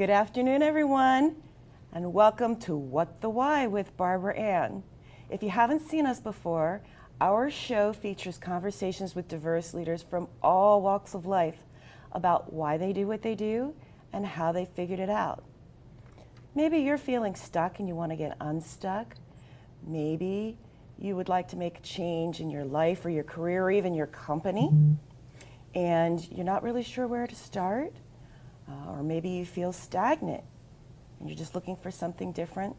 Good afternoon, everyone, and welcome to What the Why with Barbara Ann. If you haven't seen us before, our show features conversations with diverse leaders from all walks of life about why they do what they do and how they figured it out. Maybe you're feeling stuck and you want to get unstuck. Maybe you would like to make a change in your life or your career or even your company, and you're not really sure where to start. Or maybe you feel stagnant and you're just looking for something different.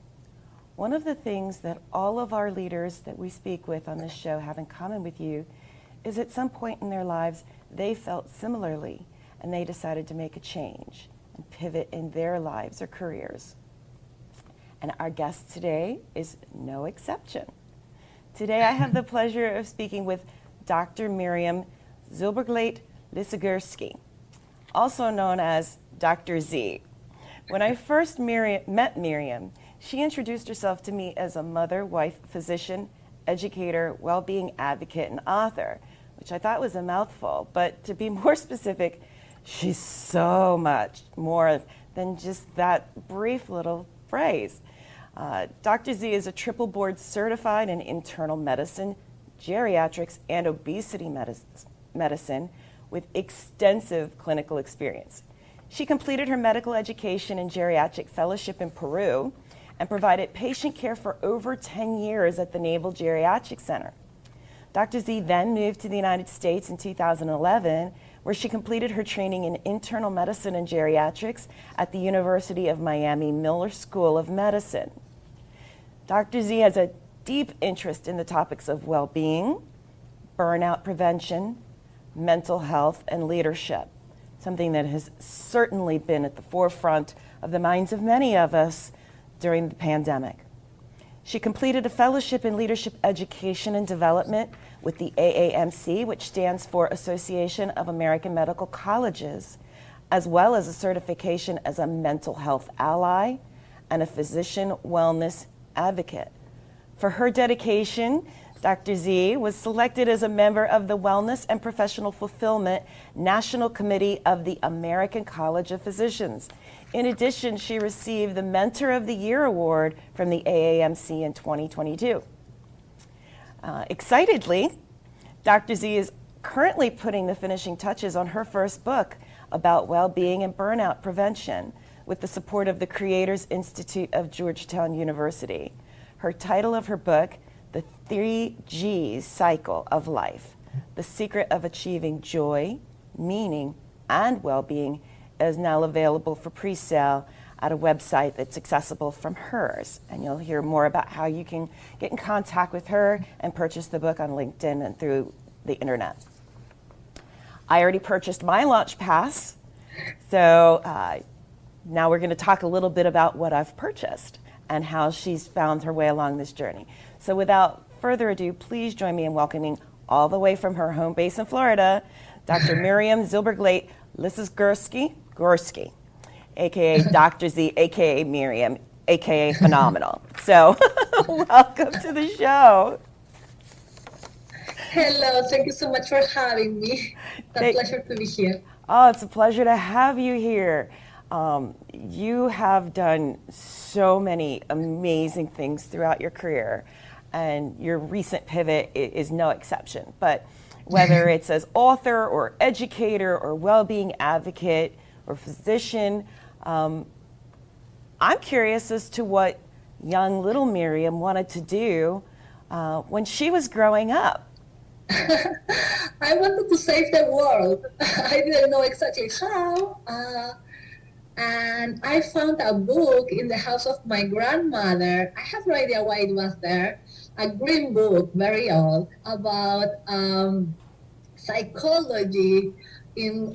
One of the things that all of our leaders that we speak with on this show have in common with you is at some point in their lives they felt similarly and they decided to make a change and pivot in their lives or careers. And our guest today is no exception. Today I have the pleasure of speaking with Dr. Miriam Zylberglait, also known as Dr. Z. When I first met Miriam, she introduced herself to me as a mother, wife, physician, educator, well-being advocate, and author, which I thought was a mouthful. But to be more specific, she's so much more than just that brief little phrase. Dr. Z is a triple board certified in internal medicine, geriatrics, and obesity medicine with extensive clinical experience. She completed her medical education and geriatric fellowship in Peru and provided patient care for over 10 years at the Naval Geriatric Center. Dr. Z then moved to the United States in 2011, where she completed her training in internal medicine and geriatrics at the University of Miami Miller School of Medicine. Dr. Z has a deep interest in the topics of well-being, burnout prevention, mental health, and leadership, something that has certainly been at the forefront of the minds of many of us during the pandemic. She completed a fellowship in leadership education and development with the AAMC, which stands for Association of American Medical Colleges, as well as a certification as a mental health ally and a physician wellness advocate. For her dedication, Dr. Z was selected as a member of the Wellness and Professional Fulfillment National Committee of the American College of Physicians. In addition, she received the Mentor of the Year Award from the AAMC in 2022. Excitedly, Dr. Z is currently putting the finishing touches on her first book about well-being and burnout prevention with the support of the Creators Institute of Georgetown University. Her title of her book, The 3 G's Cycle of Life, The Secret of Achieving Joy, Meaning, and Well-Being, is now available for pre-sale at a website that's accessible from hers. And you'll hear more about how you can get in contact with her and purchase the book on LinkedIn and through the internet. I already purchased my launch pass, so now we're going to talk a little bit about what I've purchased and how she's found her way along this journey. So without further ado, please join me in welcoming all the way from her home base in Florida, Dr. Miriam Zylberglait Gorski, aka Dr. Z, aka Miriam, aka Phenomenal. So welcome to the show. Hello, thank you so much for having me. It's a pleasure to be here. Oh, it's a pleasure to have you here. You have done so many amazing things throughout your career, and your recent pivot is no exception. But whether it's as author or educator or well-being advocate or physician, I'm curious as to what young little Miriam wanted to do when she was growing up. I wanted to save the world. I didn't know exactly how. And I found a book in the house of my grandmother. I have no idea why it was there. A green book, very old, about psychology in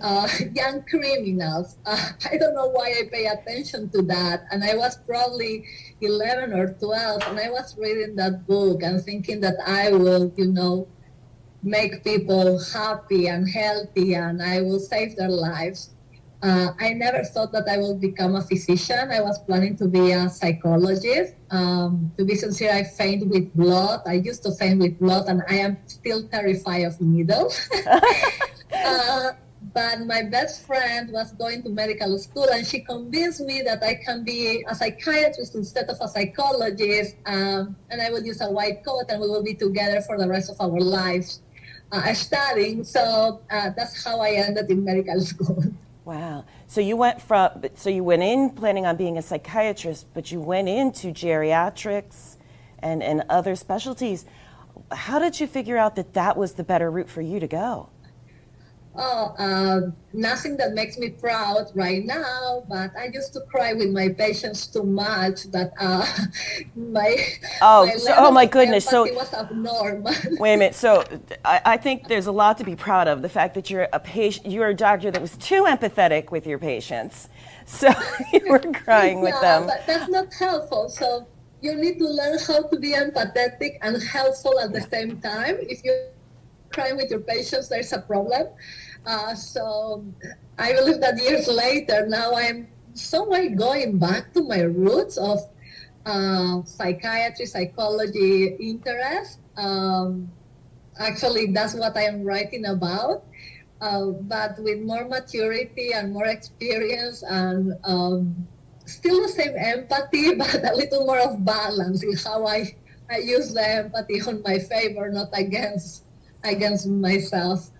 young criminals. I don't know why I pay attention to that. And I was probably 11 or 12, and I was reading that book and thinking that I will, make people happy and healthy, and I will save their lives. I never thought that I would become a physician. I was planning to be a psychologist. To be sincere, I faint with blood. I used to faint with blood, and I am still terrified of needles. But my best friend was going to medical school, and she convinced me that I can be a psychiatrist instead of a psychologist, and I will use a white coat, and we will be together for the rest of our lives studying. So that's how I ended in medical school. Wow. So you went in planning on being a psychiatrist, but you went into geriatrics and other specialties. How did you figure out that that was the better route for you to go? Nothing that makes me proud right now, but I used to cry with my patients too much that my goodness. So was abnormal. Wait a minute. So I think there's a lot to be proud of. The fact that you're a doctor that was too empathetic with your patients. So you were crying with them. But that's not helpful. So you need to learn how to be empathetic and helpful at the same time. If you're crying with your patients, there's a problem. So I believe that years later, now I'm somewhat going back to my roots of psychiatry, psychology interest. Actually, that's what I am writing about. But with more maturity and more experience and still the same empathy, but a little more of balance in how I use the empathy on my favor, not against myself.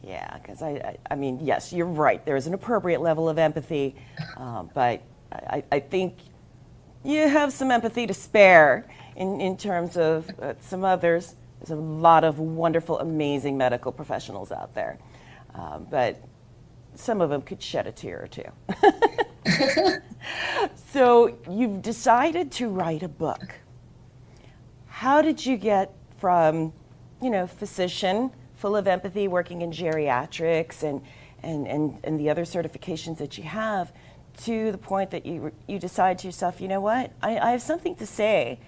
Yeah, because I mean, yes, you're right. There is an appropriate level of empathy, but I think you have some empathy to spare in terms of some others. There's a lot of wonderful, amazing medical professionals out there, but some of them could shed a tear or two. So you've decided to write a book. How did you get from, physician, full of empathy, working in geriatrics and the other certifications that you have, to the point that you decide to yourself, you know what, I have something to say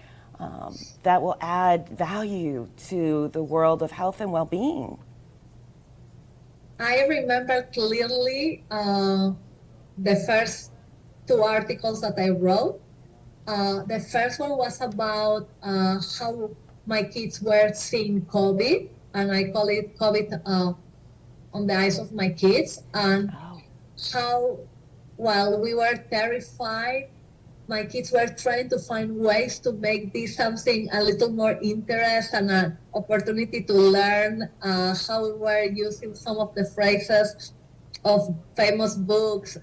that will add value to the world of health and well-being? I remember clearly the first two articles that I wrote. The first one was about how my kids were seeing COVID, and I call it COVID on the eyes of my kids, and how, while we were terrified, my kids were trying to find ways to make this something a little more interest and an opportunity to learn, how we were using some of the phrases of famous books,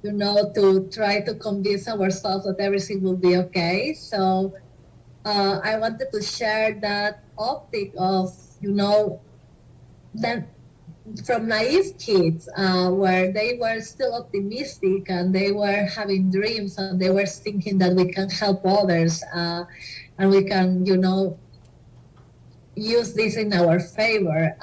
to try to convince ourselves that everything will be okay. So I wanted to share that optic of, that from naive kids, where they were still optimistic and they were having dreams and they were thinking that we can help others and we can, use this in our favor.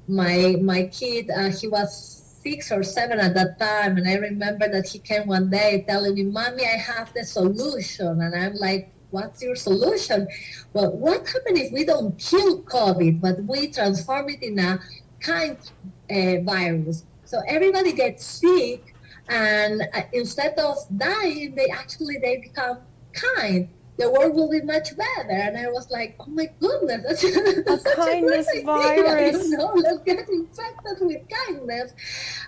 My kid, he was 6 or 7 at that time, and I remember that he came one day telling me, "Mommy, I have the solution." And I'm like, "What's your solution?" "Well, what happens if we don't kill COVID, but we transform it in a kind virus? So everybody gets sick, and instead of dying, they become kind. The world will be much better." And I was like, "Oh my goodness, that's a kindness virus. Let's get infected with kindness."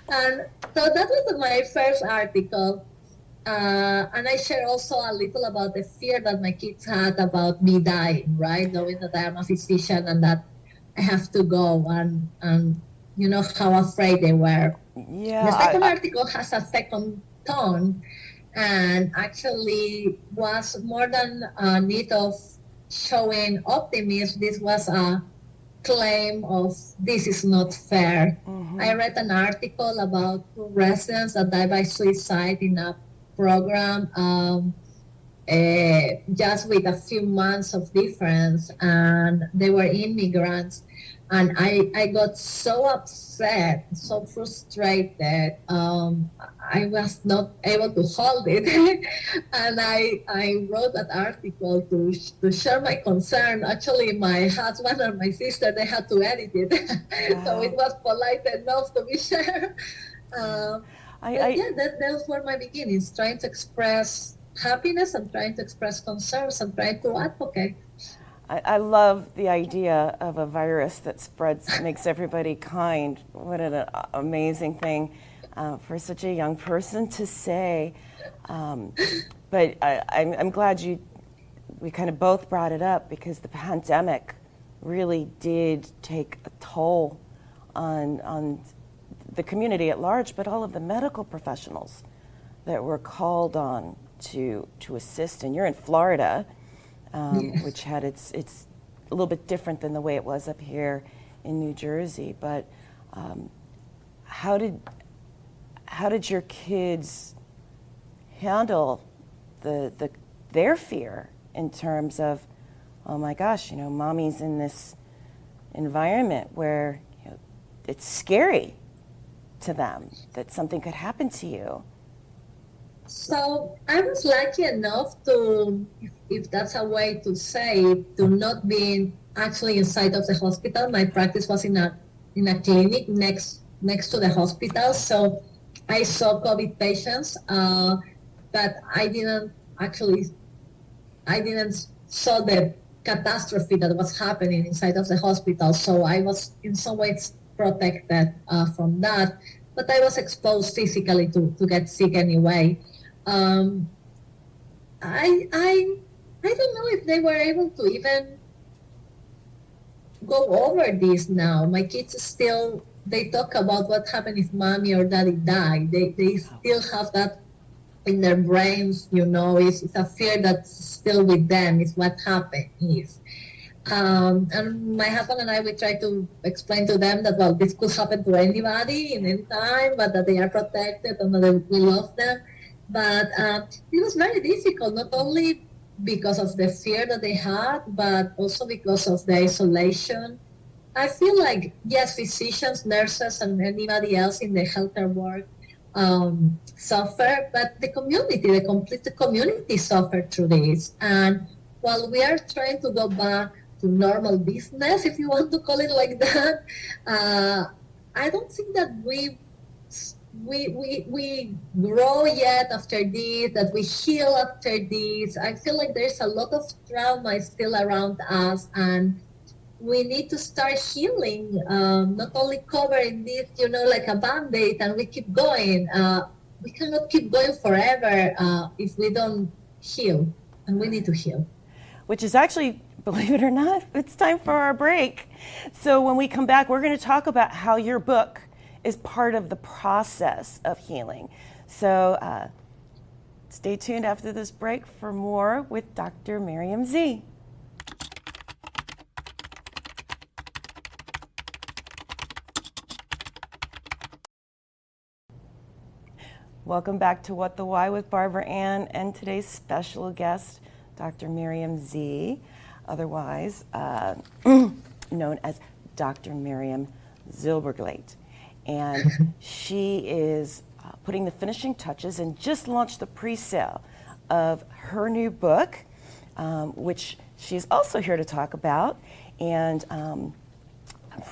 And so that was my first article. And I share also a little about the fear that my kids had about me dying, right? Knowing that I am a physician and that I have to go, and how afraid they were. Yeah. The second article has a second tone, and actually was more than a need of showing optimism. This was a claim of, this is not fair. Mm-hmm. I read an article about 2 residents that died by suicide in a program, just with a few months of difference, and they were immigrants. And I got so upset, so frustrated. I was not able to hold it. And I wrote that article to share my concern. Actually, my husband and my sister, they had to edit it. Wow. So it was polite enough to be shared. Those were my beginnings, trying to express happiness and trying to express concerns and trying to advocate. I love the idea of a virus that spreads, makes everybody kind. What an amazing thing for such a young person to say. But I'm glad we kind of both brought it up, because the pandemic really did take a toll on the community at large, but all of the medical professionals that were called on to assist. And you're in Florida, which had it's a little bit different than the way it was up here in New Jersey. But how did your kids handle their fear in terms of, oh my gosh, mommy's in this environment where it's scary to them that something could happen to you? So I was lucky enough to, if that's a way to say it, to not be actually inside of the hospital. My practice was in a clinic next to the hospital. So I saw COVID patients, but I didn't saw the catastrophe that was happening inside of the hospital. So I was in some ways protected from that, but I was exposed physically to get sick anyway. I don't know if they were able to even go over this now. My kids still, they talk about what happened if mommy or daddy died. They still have that in their brains, it's a fear that's still with them, is what happened is. And my husband and I, we try to explain to them that, well, this could happen to anybody in any time, but that they are protected and that we love them. But it was very difficult, not only because of the fear that they had, but also because of the isolation. I feel like, yes, physicians, nurses, and anybody else in the healthcare work suffer, but the complete community suffered through this. And while we are trying to go back to normal business, if you want to call it like that, I don't think that we grow yet after this, that we heal after this. I feel like there's a lot of trauma still around us, and we need to start healing, not only covering this, like a Band-Aid, and we keep going. We cannot keep going forever if we don't heal, and we need to heal. Which is actually, believe it or not, it's time for our break. So when we come back, we're going to talk about how your book is part of the process of healing. So stay tuned after this break for more with Dr. Miriam Z. Welcome back to What the Why with Barbara Ann and today's special guest, Dr. Miriam Z, otherwise known as Dr. Miriam Zylberglait. And she is putting the finishing touches and just launched the pre-sale of her new book, which she's also here to talk about. And I'm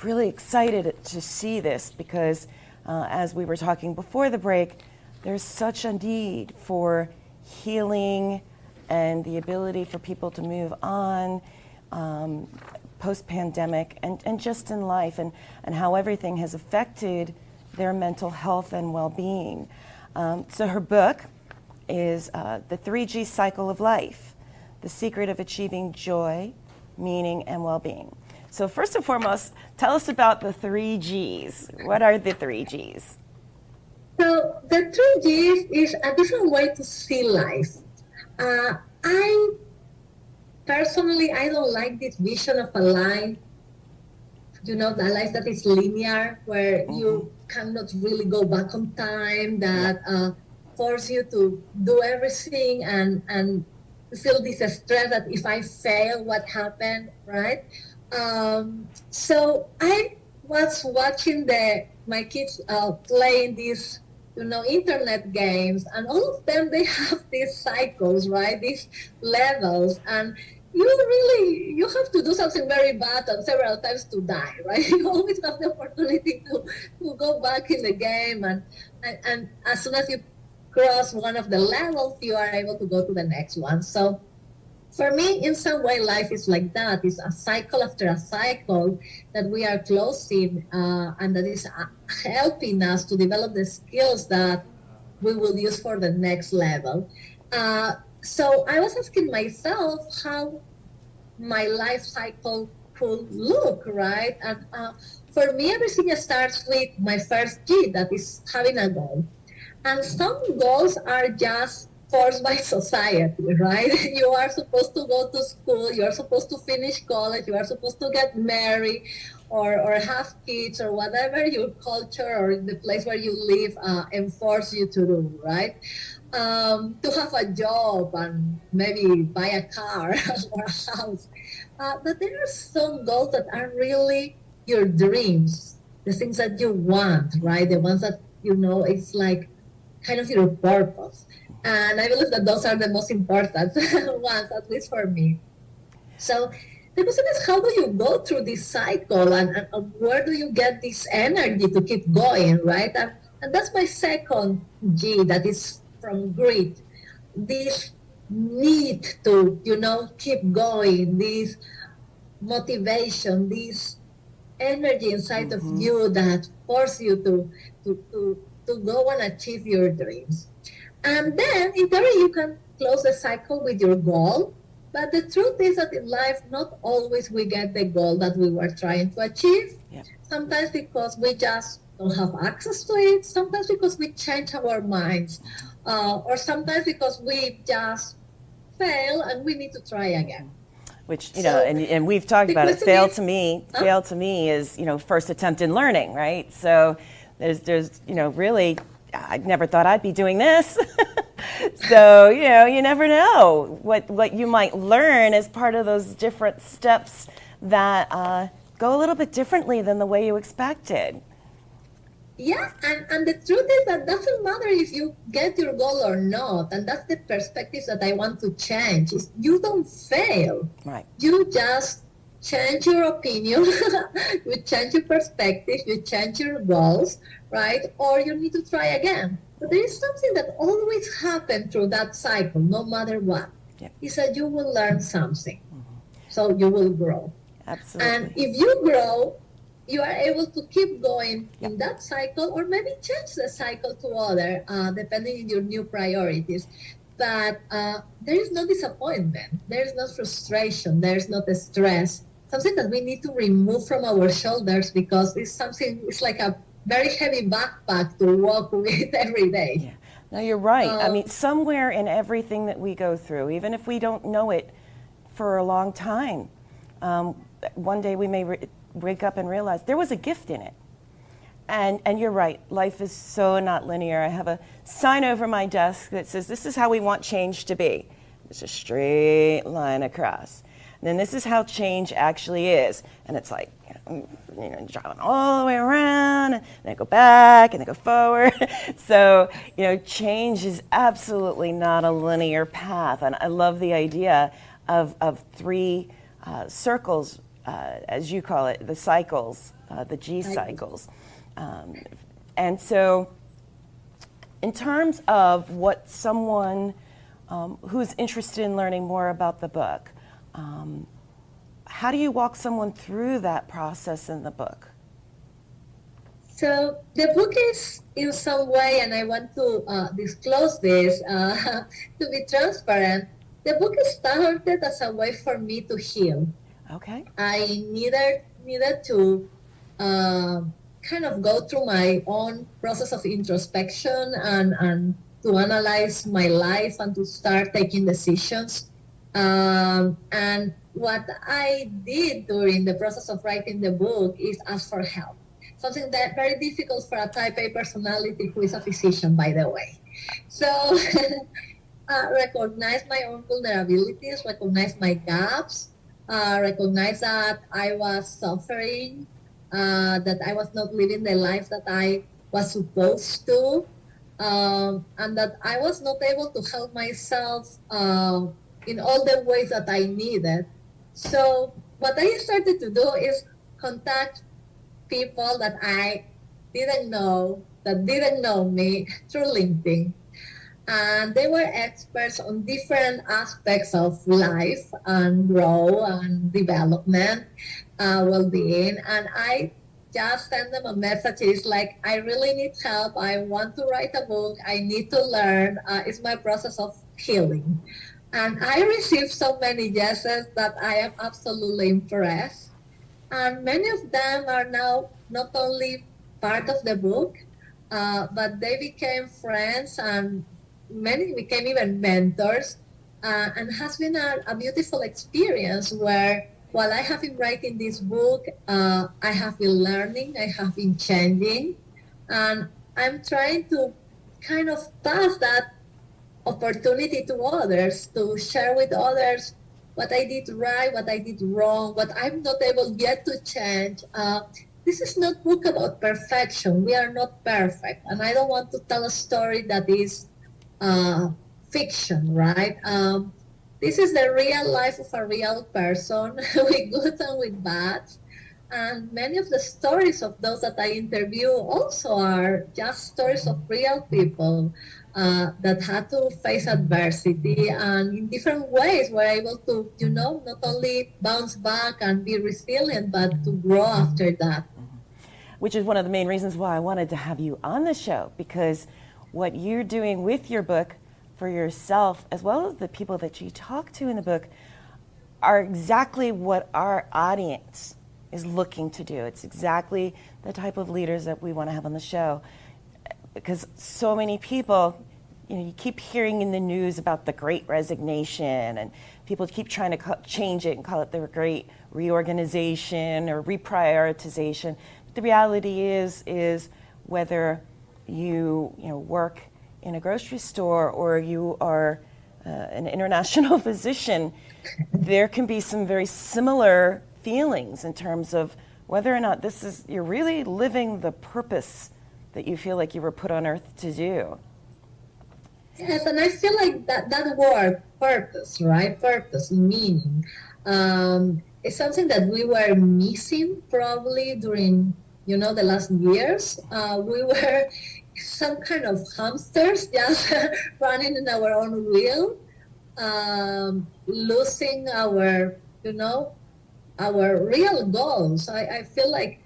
really excited to see this because as we were talking before the break, there's such a need for healing and the ability for people to move on post-pandemic and just in life, and how everything has affected their mental health and well-being. So her book is The 3G Cycle of Life, The Secret of Achieving Joy, Meaning, and Well-Being. So first and foremost, tell us about the 3Gs. What are the 3Gs? So the 3Gs is a different way to see life. I personally, I don't like this vision of a line, the life that is linear, where you cannot really go back on time, that force you to do everything and feel this stress that if I fail, what happened, right? So I was watching my kids playing these internet games, and all of them, they have these cycles, right? These levels, and you have to do something very bad and several times to die, right? You always have the opportunity to go back in the game, and as soon as you cross one of the levels, you are able to go to the next one. So For me, in some way, life is like that. It's a cycle after a cycle that we are closing, and that is helping us to develop the skills that we will use for the next level. So I was asking myself how my life cycle could look, right? And for me, everything starts with my first G, that is having a goal. And some goals are just forced by society, right? You are supposed to go to school, you are supposed to finish college, you are supposed to get married or have kids or whatever your culture or the place where you live enforce you to do, right? To have a job and maybe buy a car or a house. But there are some goals that are really your dreams, the things that you want, right? The ones that, you know, it's like kind of your purpose. And I believe that those are the most important ones, at least for me. So the question is, how do you go through this cycle and where do you get this energy to keep going, right? And that's my second G, that is from grit. This need to, you know, keep going, this motivation, this energy inside of you that force you to go and achieve your dreams. And then in theory you can close the cycle with your goal, but the truth is that in life not always we get the goal that we were trying to achieve. Yep. Sometimes because we just don't have access to it, sometimes because we change our minds, or sometimes because we just fail and we need to try again. Which, you know, and we've talked about it. Fail to me is, you know, first attempt in learning, right? So there's, you know, really, I never thought I'd be doing this. So, you know, you never know what you might learn as part of those different steps that go a little bit differently than the way you expected. Yeah, and the truth is that doesn't matter if you get your goal or not, and that's the perspective that I want to change. Is you don't fail. Right. You just change your opinion, you change your perspective, you change your goals, right? Or you need to try again. But there is something that always happens through that cycle, no matter what. Yep. Is that you will learn something. So you will grow. Absolutely. And if you grow, you are able to keep going in that cycle, or maybe change the cycle to other, depending on your new priorities. But there is no disappointment, there is no frustration, there is not stress, something that we need to remove from our shoulders, because it's like a very heavy backpack to walk with every day. Yeah. No, you're right. I mean, somewhere in everything that we go through, even if we don't know it for a long time, one day we may wake up and realize there was a gift in it. And you're right, life is so not linear. I have a sign over my desk that says, this is how we want change to be. It's a straight line across. And then this is how change actually is. And it's like, you know, driving all the way around, and then go back, and then go forward. So, you know, change is absolutely not a linear path. And I love the idea of three circles, as you call it, the cycles, the G cycles. And so in terms of what someone who's interested in learning more about the book, how do you walk someone through that process in the book? So the book is, in some way, and I want to disclose this to be transparent, the book started as a way for me to heal. Okay. I needed to kind of go through my own process of introspection and to analyze my life and to start taking decisions. And what I did during the process of writing the book is ask for help. Something that very difficult for a type A personality who is a physician, by the way. So recognize my own vulnerabilities, recognize my gaps, recognize that I was suffering, that I was not living the life that I was supposed to, and that I was not able to help myself in all the ways that I needed. So what I started to do is contact people that I didn't know, that didn't know me through LinkedIn. And they were experts on different aspects of life and growth and development, well-being. And I just sent them a message. It's like, I really need help. I want to write a book. I need to learn. It's my process of healing. And I received so many yeses that I am absolutely impressed. And many of them are now not only part of the book, but they became friends, and many became even mentors. And has been a beautiful experience where while I have been writing this book, I have been learning, I have been changing, and I'm trying to kind of pass that opportunity to others, to share with others what I did right, what I did wrong, what I'm not able yet to change. This is not a book about perfection. We are not perfect. And I don't want to tell a story that is fiction, right? This is the real life of a real person with good and with bad. And many of the stories of those that I interview also are just stories of real people that had to face adversity, and in different ways were able to, not only bounce back and be resilient, but to grow after that. Which is one of the main reasons why I wanted to have you on the show, because what you're doing with your book for yourself, as well as the people that you talk to in the book, are exactly what our audience is looking to do. It's exactly the type of leaders that we want to have on the show, because so many people, you keep hearing in the news about the Great Resignation, and people keep trying to change it and call it the Great Reorganization or reprioritization. But the reality is whether you work in a grocery store or you are an international physician, there can be some very similar feelings in terms of whether or not you're really living the purpose that you feel like you were put on earth to do. Yes, and I feel like that word, purpose, right? Purpose, meaning, is something that we were missing probably during, the last years. We were some kind of hamsters just running in our own wheel, losing our real goals. I feel like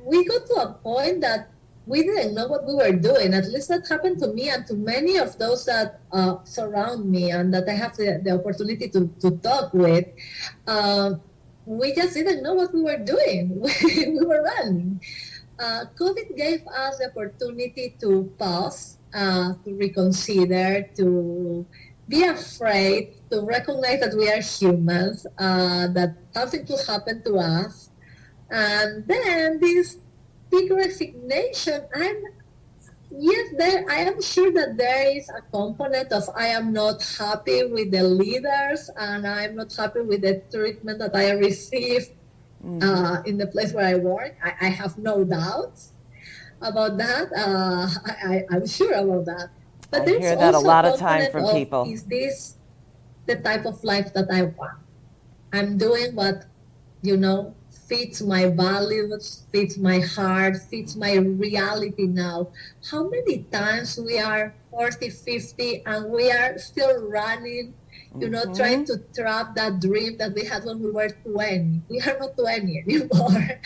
we got to a point that we didn't know what we were doing. At least that happened to me and to many of those that surround me and that I have the opportunity to talk with. We just didn't know what we were doing. We were running. COVID gave us the opportunity to pause, to reconsider, to be afraid, to recognize that we are humans, that something could happen to us. And then this big resignation, I am sure that there is a component of I am not happy with the leaders and I'm not happy with the treatment that I received in the place where I work. I have no doubts about that. I'm sure about that. But I hear that a lot of time from people. Is this the type of life that I want? I'm doing what, fits my values, fits my heart, fits my reality now. How many times we are 40, 50, and we are still running, trying to trap that dream that we had when we were 20. We are not 20 anymore.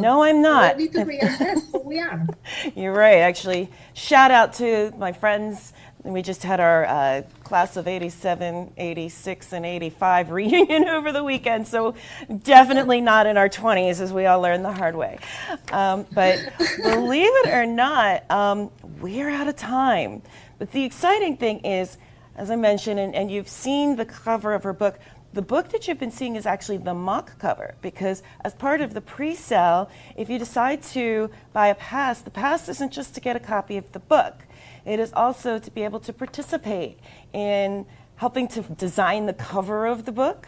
No, I'm not. We need to reassess who we are. You're right. Actually, shout out to my friends. We just had our class of 87, 86, and 85 reunion over the weekend, so definitely not in our 20s, as we all learned the hard way. But believe it or not, we're out of time. But the exciting thing is, as I mentioned, and you've seen the cover of her book, the book that you've been seeing is actually the mock cover, because as part of the pre-sale, if you decide to buy a pass, the pass isn't just to get a copy of the book. It is also to be able to participate in helping to design the cover of the book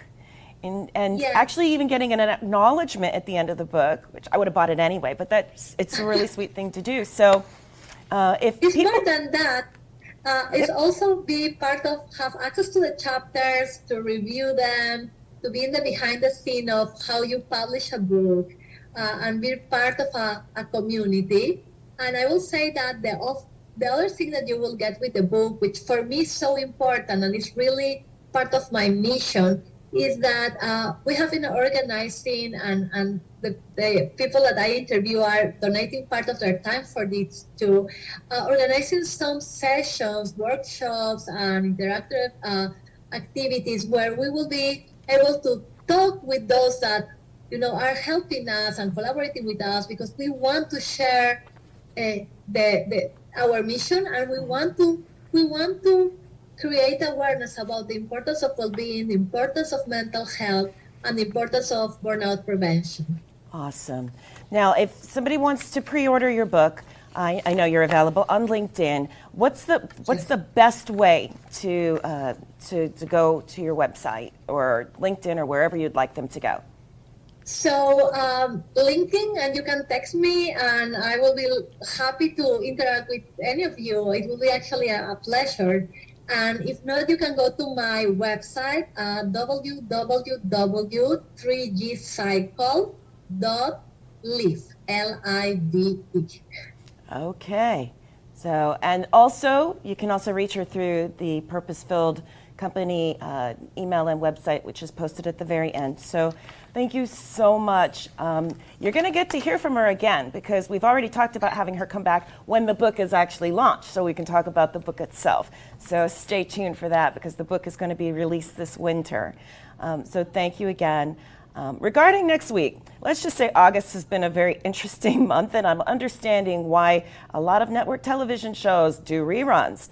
and actually even getting an acknowledgement at the end of the book, which I would have bought it anyway, but it's a really sweet thing to do. So if it's people... more than that. It's also be part of, have access to the chapters, to review them, to be in the behind the scene of how you publish a book, and be part of a community. And I will say that the other thing that you will get with the book, which for me is so important and is really part of my mission, is that we have been organizing, and the people that I interview are donating part of their time for this too, organizing some sessions, workshops, and interactive activities where we will be able to talk with those that are helping us and collaborating with us, because we want to share our mission, and we want to create awareness about the importance of well-being, the importance of mental health, and the importance of burnout prevention. Awesome. Now, if somebody wants to pre-order your book, I know you're available on LinkedIn. What's the best way to go to your website or LinkedIn or wherever you'd like them to go? So LinkedIn, and you can text me, and I will be happy to interact with any of you. It will be actually a pleasure. And if not, you can go to my website, www.3gcycle.live, L-I-V-E. Okay. So, and also, you can also reach her through the Purpose-Filled Company email and website, which is posted at the very end. So thank you so much. You're going to get to hear from her again, because we've already talked about having her come back when the book is actually launched, so we can talk about the book itself. So stay tuned for that, because the book is going to be released this winter. So thank you again. Regarding next week, let's just say August has been a very interesting month, and I'm understanding why a lot of network television shows do reruns.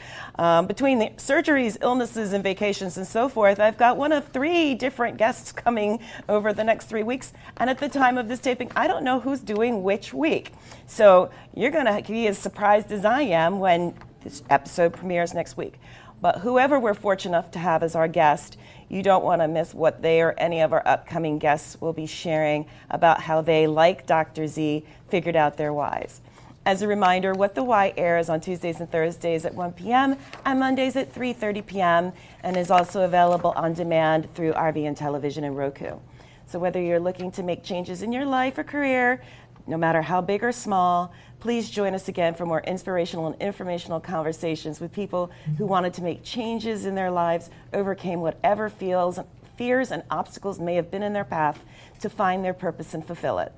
Between the surgeries, illnesses, and vacations and so forth, I've got one of 3 different guests coming over the next 3 weeks, and at the time of this taping, I don't know who's doing which week. So you're going to be as surprised as I am when this episode premieres next week. But whoever we're fortunate enough to have as our guest, you don't want to miss what they or any of our upcoming guests will be sharing about how they, like Dr. Z, figured out their whys. As a reminder, What the Why airs on Tuesdays and Thursdays at 1 p.m. and Mondays at 3:30 p.m. and is also available on demand through RVN Television and Roku. So whether you're looking to make changes in your life or career, no matter how big or small, please join us again for more inspirational and informational conversations with people who wanted to make changes in their lives, overcame whatever fears and obstacles may have been in their path to find their purpose and fulfill it.